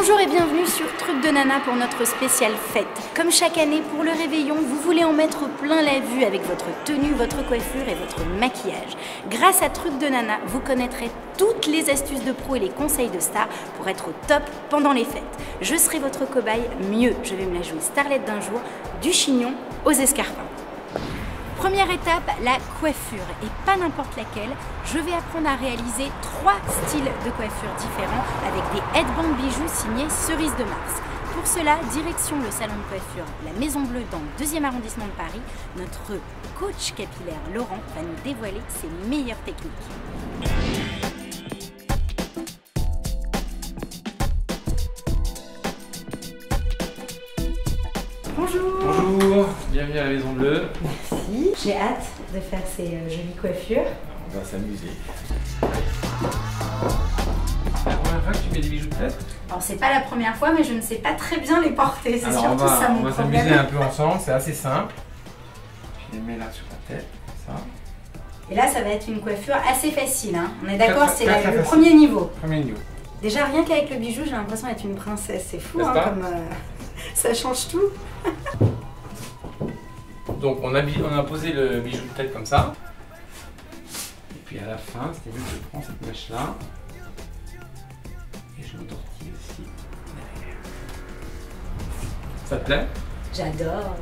Bonjour et bienvenue sur Truc de Nana pour notre spéciale fête. Comme chaque année pour le réveillon, vous voulez en mettre plein la vue avec votre tenue, votre coiffure et votre maquillage. Grâce à Truc de Nana, vous connaîtrez toutes les astuces de pro et les conseils de star pour être au top pendant les fêtes. Je serai votre cobaye, mieux, je vais me la jouer starlette d'un jour, du chignon aux escarpins. Première étape, la coiffure, et pas n'importe laquelle. Je vais apprendre à réaliser 3 styles de coiffure différents avec des headbands bijoux signés Cerise de Mars. Pour cela, direction le salon de coiffure La Maison Bleue dans le 2e arrondissement de Paris. Notre coach capillaire Laurent va nous dévoiler ses meilleures techniques. Bonjour. Bonjour, bienvenue à la Maison Bleue. Merci, j'ai hâte de faire ces jolies coiffures. On va s'amuser. C'est la première fois que tu mets des bijoux de tête? Alors c'est pas la première fois, mais je ne sais pas très bien les porter, c'est surtout ça mon problème. On va s'amuser un peu ensemble, c'est assez simple. Tu les mets là sur ta tête, comme ça. Et là ça va être une coiffure assez facile, hein. On est d'accord, c'est le facile. premier niveau. Premier niveau. Déjà rien qu'avec le bijou, j'ai l'impression d'être une princesse, c'est fou, hein, comme ça change tout. Donc on a posé le bijou de tête comme ça. Et puis à la fin, c'était mieux que je prends cette mèche là. Et je l'entortille aussi derrière. Ça te plaît? J'adore.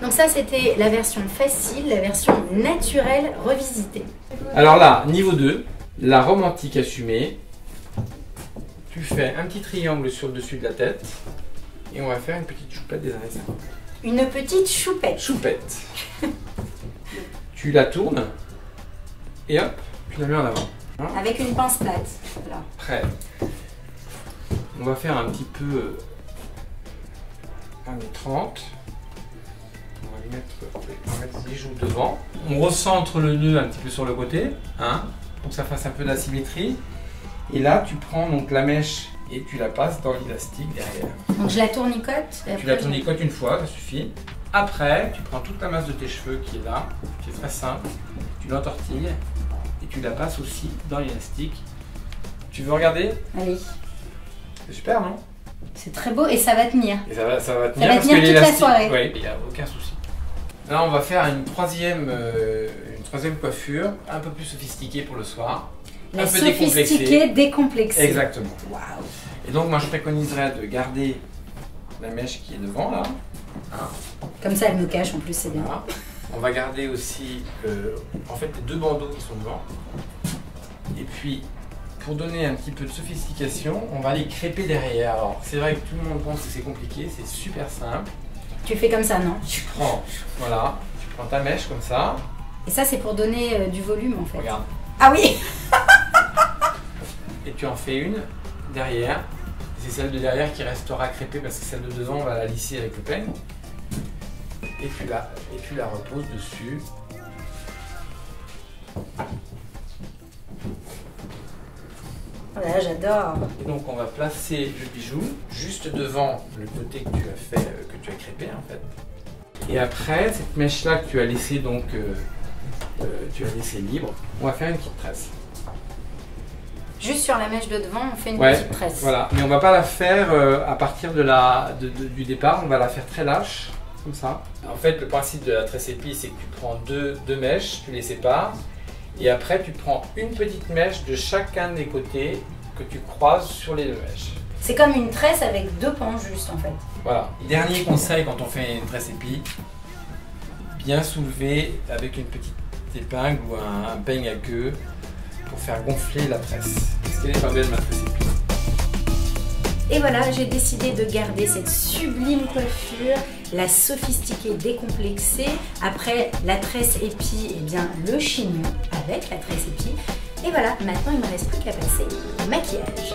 Donc ça c'était la version facile, la version naturelle revisitée. Alors là, niveau 2, la romantique assumée. Tu fais un petit triangle sur le dessus de la tête. Et on va faire une petite choupette des années 50. Une petite choupette. Choupette. Tu la tournes et hop, tu la mets en avant. Hein? Avec une pince plate. Voilà. Après, on va faire un petit peu 1,30 m. On va mettre les joues devant. On recentre le nœud un petit peu sur le côté, hein, pour que ça fasse un peu d'asymétrie. Et là, tu prends donc la mèche et tu la passes dans l'élastique derrière. Donc je la tournicote. Tu la tournicotes une fois, ça suffit. Après, tu prends toute la masse de tes cheveux qui est là, c'est très simple. Tu l'entortilles et tu la passes aussi dans l'élastique. Tu veux regarder? Allez. C'est super, non? C'est très beau et ça va tenir. Et ça va tenir, ça va parce tenir que toute la soirée. Oui, il n'y a aucun souci. Là, on va faire une troisième coiffure, un peu plus sophistiquée pour le soir. La sophistiquée décomplexée. Exactement. Waouh. Et donc moi je préconiserais de garder la mèche qui est devant là. Hein. Comme ça elle me cache en plus, c'est bien. Voilà. On va garder aussi en fait les 2 bandeaux qui sont devant. Et puis pour donner un petit peu de sophistication, on va les crêper derrière. Alors c'est vrai que tout le monde pense que c'est compliqué, c'est super simple. Tu fais comme ça, non? Tu prends, voilà, tu prends ta mèche comme ça. Et ça c'est pour donner du volume en fait. Regarde. Ah oui. Et tu en fais une derrière. C'est celle de derrière qui restera crêpée parce que celle de devant on va la lisser avec le peigne. Et tu la reposes dessus. Voilà, j'adore. Et donc on va placer le bijou juste devant le côté que tu as fait, que tu as crêpé en fait. Et après cette mèche là que tu as laissée donc tu as laissé libre, on va faire une petite tresse. Juste sur la mèche de devant, on fait une petite tresse. Voilà, mais on va pas la faire à partir du départ, on va la faire très lâche, comme ça. En fait, le principe de la tresse épi, c'est que tu prends deux mèches, tu les sépares, et après tu prends une petite mèche de chacun des côtés que tu croises sur les 2 mèches. C'est comme une tresse avec 2 pans juste en fait. Voilà. Dernier conseil quand on fait une tresse épi, bien soulever avec une petite épingle ou un peigne à queue pour faire gonfler la tresse. Parce qu'elle est pas belle ma tresse épi. Et voilà, j'ai décidé de garder cette sublime coiffure, la sophistiquée décomplexée. Après la tresse épi, et bien le chignon avec la tresse épi. Et voilà, maintenant il ne me reste plus qu'à passer au maquillage.